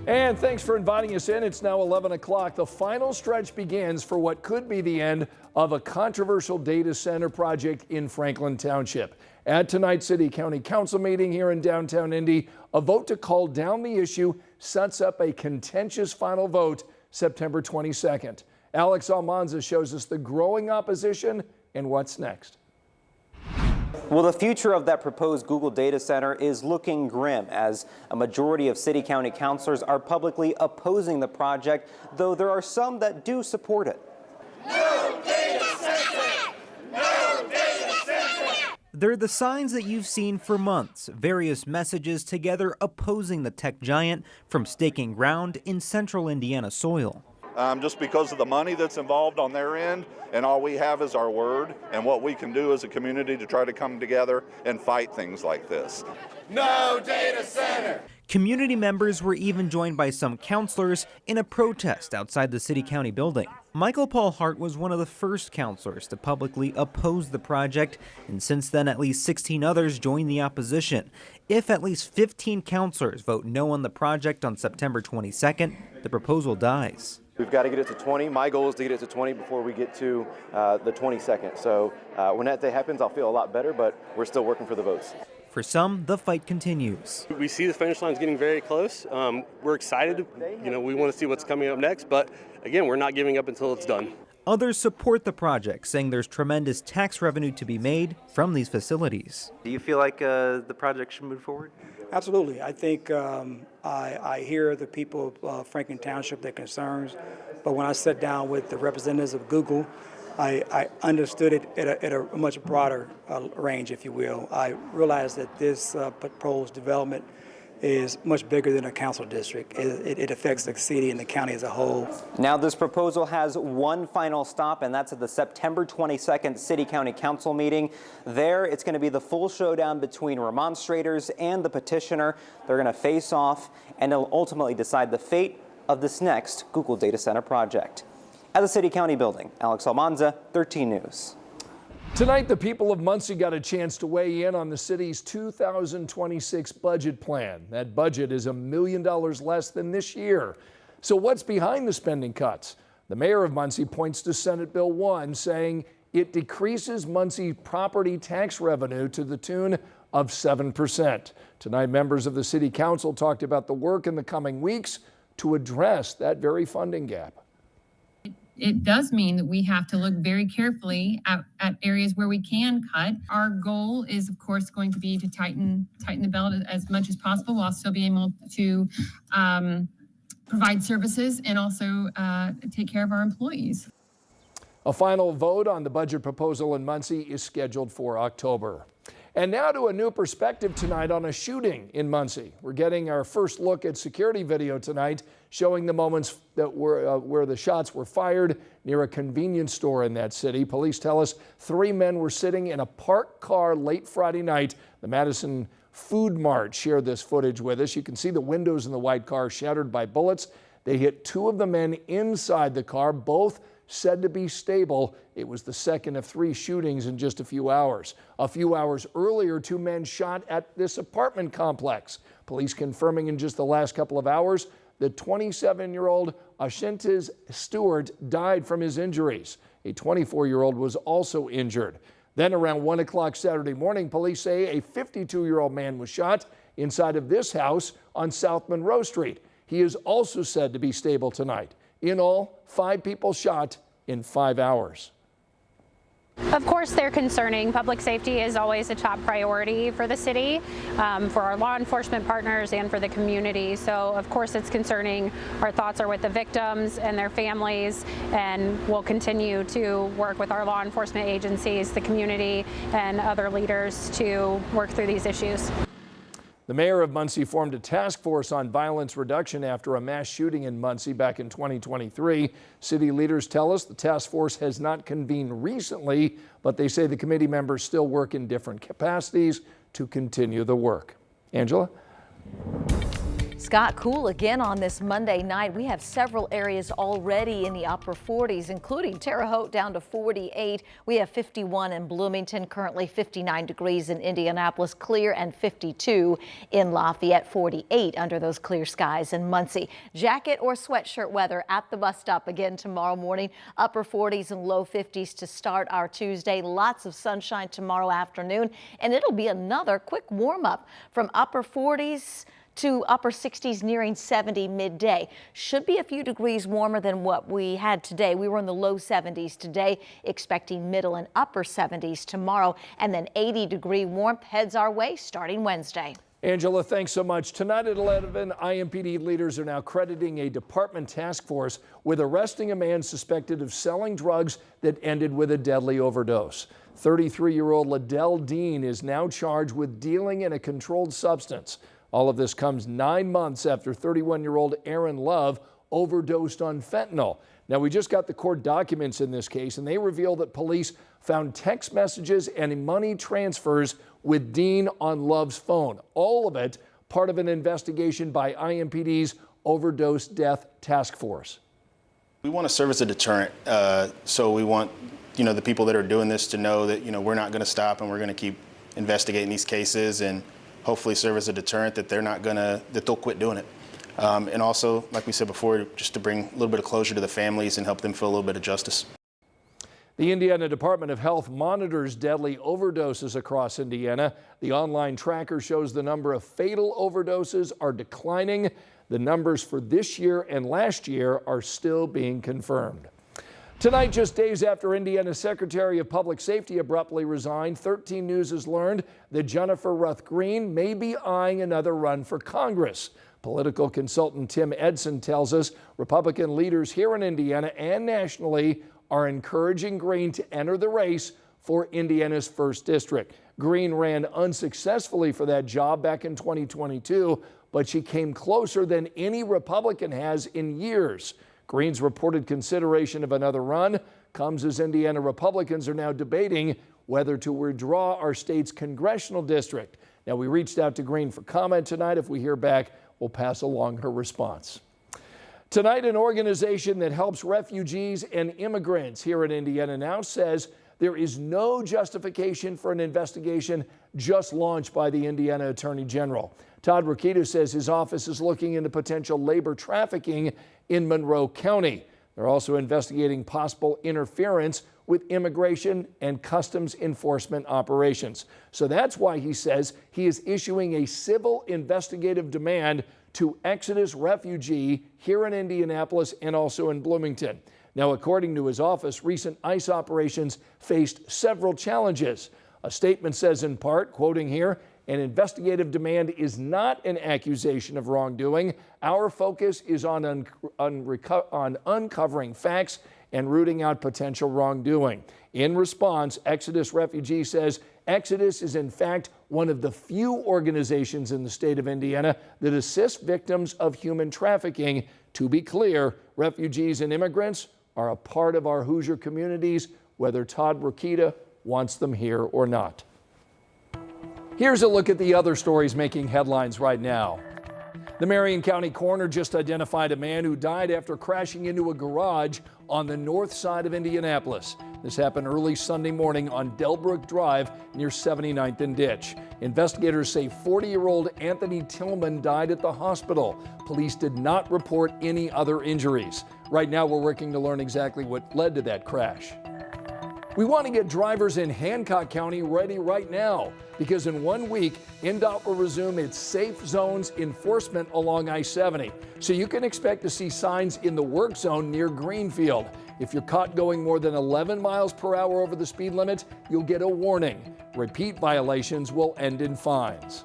And thanks for inviting us in. It's now 11 o'clock. The final stretch begins for what could be the end of a controversial data center project in Franklin Township. At tonight's City County Council meeting here in downtown Indy, a vote to call down the issue sets up a contentious final vote September 22nd. Alex Almanza shows us the growing opposition and what's next. Well, the future of that proposed Google data center is looking grim as a majority of city county councilors are publicly opposing the project, though there are some that do support it. No data center! No data center! They're the signs that you've seen for months, various messages together opposing the tech giant from staking ground in central Indiana soil. Just because of the money that's involved on their end, and all we have is our word and what we can do as a community to try to come together and fight things like this. No data center! Community members were even joined by some councilors in a protest outside the city county building. Michael Paul Hart was one of the first councilors to publicly oppose the project, and since then at least 16 others joined the opposition. If at least 15 councilors vote no on the project on September 22nd, the proposal dies. We've got to get it to 20. My goal is to get it to 20 before we get to the 22nd. So when that day happens, I'll feel a lot better, but we're still working for the votes. For some, the fight continues. We see the finish line's getting very close. We're excited. We want to see what's coming up next, but again, we're not giving up until it's done. Others support the project, saying there's tremendous tax revenue to be made from these facilities. Do you feel like the project should move forward? Absolutely. I think I hear the people of Franklin Township, their concerns, but when I sat down with the representatives of Google, I understood it at a much broader range, if you will. I realized that this proposed development is much bigger than a council district. It affects the city and the county as a whole. Now this proposal has one final stop, and that's at the September 22nd City County Council meeting. There, it's going to be the full showdown between remonstrators and the petitioner. They're going to face off, and they'll ultimately decide the fate of this next Google data center project. At the City County building, Alex Almanza, 13 News. Tonight, the people of Muncie got a chance to weigh in on the city's 2026 budget plan. That budget is $1 million less than this year. So what's behind the spending cuts? The mayor of Muncie points to Senate Bill 1, saying it decreases Muncie property tax revenue to the tune of 7%. Tonight, members of the city council talked about the work in the coming weeks to address that very funding gap. It does mean that we have to look very carefully at areas where we can cut. Our goal is, of course, going to be to tighten the belt as much as possible while still being able to provide services and also take care of our employees. A final vote on the budget proposal in Muncie is scheduled for October. And now to a new perspective tonight on a shooting in Muncie. We're getting our first look at security video tonight showing the moments that where the shots were fired near a convenience store in that city. Police tell us 3 men were sitting in a parked car late Friday night. The Madison Food Mart shared this footage with us. You can see the windows in the white car shattered by bullets. They hit 2 of the men inside the car, both said to be stable. It was the second of 3 shootings in just a few hours. A few hours earlier, 2 men shot at this apartment complex. Police confirming in just the last couple of hours that 27-year-old Ashantiz Stewart died from his injuries. A 24-year-old was also injured. Then around 1 o'clock Saturday morning, police say a 52-year-old man was shot inside of this house on South Monroe Street. He is also said to be stable tonight. In all, 5 people shot in 5 hours. Of course, they're concerning. Public safety is always a top priority for the city, for our law enforcement partners, and for the community. So, of course, it's concerning. Our thoughts are with the victims and their families, and we'll continue to work with our law enforcement agencies, the community, and other leaders to work through these issues. The mayor of Muncie formed a task force on violence reduction after a mass shooting in Muncie back in 2023. City leaders tell us the task force has not convened recently, but they say the committee members still work in different capacities to continue the work. Angela? Scott, cool again on this Monday night. We have several areas already in the upper 40s, including Terre Haute down to 48. We have 51 in Bloomington, currently 59 degrees in Indianapolis, clear, and 52 in Lafayette, 48 under those clear skies in Muncie. Jacket or sweatshirt weather at the bus stop again tomorrow morning. Upper 40s and low 50s to start our Tuesday. Lots of sunshine tomorrow afternoon, and it'll be another quick warm up from upper 40s to upper 60s nearing 70 midday. Should be a few degrees warmer than what we had today. We were in the low 70s today, expecting middle and upper 70s tomorrow, and then 80-degree warmth heads our way starting Wednesday. Angela, thanks so much. Tonight at 11, IMPD leaders are now crediting a department task force with arresting a man suspected of selling drugs that ended with a deadly overdose. 33-year-old Liddell Dean is now charged with dealing in a controlled substance. All of this comes 9 months after 31-year-old Aaron Love overdosed on fentanyl. Now, we just got the court documents in this case, and they reveal that police found text messages and money transfers with Dean on Love's phone. All of it part of an investigation by IMPD's Overdose Death Task Force. We want to serve as a deterrent, so we want the people that are doing this to know that we're not going to stop and we're going to keep investigating these cases and hopefully serve as a deterrent that they'll quit doing it. And also, like we said before, just to bring a little bit of closure to the families and help them feel a little bit of justice. The Indiana Department of Health monitors deadly overdoses across Indiana. The online tracker shows the number of fatal overdoses are declining. The numbers for this year and last year are still being confirmed. Tonight, just days after Indiana's Secretary of Public Safety abruptly resigned, 13 News has learned that Jennifer Ruth Green may be eyeing another run for Congress. Political consultant Tim Edson tells us Republican leaders here in Indiana and nationally are encouraging Green to enter the race for Indiana's 1st District. Green ran unsuccessfully for that job back in 2022, but she came closer than any Republican has in years. Green's reported consideration of another run comes as Indiana Republicans are now debating whether to withdraw our state's congressional district. Now, we reached out to Green for comment tonight. If we hear back, we'll pass along her response. Tonight, an organization that helps refugees and immigrants here in Indiana now says there is no justification for an investigation just launched by the Indiana Attorney General. Todd Rokita says his office is looking into potential labor trafficking in Monroe County. They're also investigating possible interference with immigration and customs enforcement operations. So that's why he says he is issuing a civil investigative demand to Exodus refugee here in Indianapolis and also in Bloomington. Now, according to his office, recent ICE operations faced several challenges. A statement says in part, quoting here, "An investigative demand is not an accusation of wrongdoing. Our focus is on uncovering facts and rooting out potential wrongdoing." In response, Exodus Refugee says Exodus is in fact one of the few organizations in the state of Indiana that assist victims of human trafficking. To be clear, refugees and immigrants are a part of our Hoosier communities, whether Todd Rokita wants them here or not. Here's a look at the other stories making headlines right now. The Marion County coroner just identified a man who died after crashing into a garage on the north side of Indianapolis. This happened early Sunday morning on Delbrook Drive near 79th and Ditch. Investigators say 40-year-old Anthony Tillman died at the hospital. Police did not report any other injuries. Right now, we're working to learn exactly what led to that crash. We want to get drivers in Hancock County ready right now, because in 1 week, INDOT will resume its safe zones enforcement along I-70. So you can expect to see signs in the work zone near Greenfield. If you're caught going more than 11 miles per hour over the speed limit, you'll get a warning. Repeat violations will end in fines.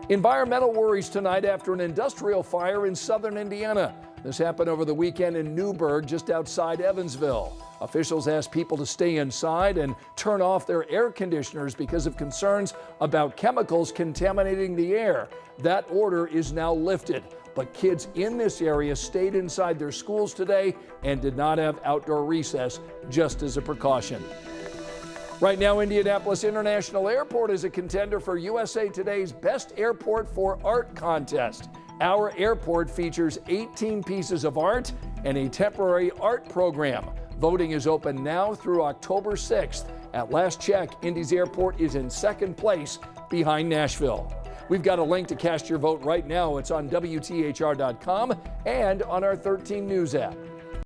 Environmental worries tonight after an industrial fire in southern Indiana. This happened over the weekend in Newburgh, just outside Evansville. Officials asked people to stay inside and turn off their air conditioners because of concerns about chemicals contaminating the air. That order is now lifted, but kids in this area stayed inside their schools today and did not have outdoor recess, just as a precaution. Right now, Indianapolis International Airport is a contender for USA Today's Best Airport for Art contest. Our airport features 18 pieces of art and a temporary art program. Voting is open now through October 6th. At last check, Indy's airport is in second place behind Nashville. We've got a link to cast your vote right now. It's on WTHR.com and on our 13 News app.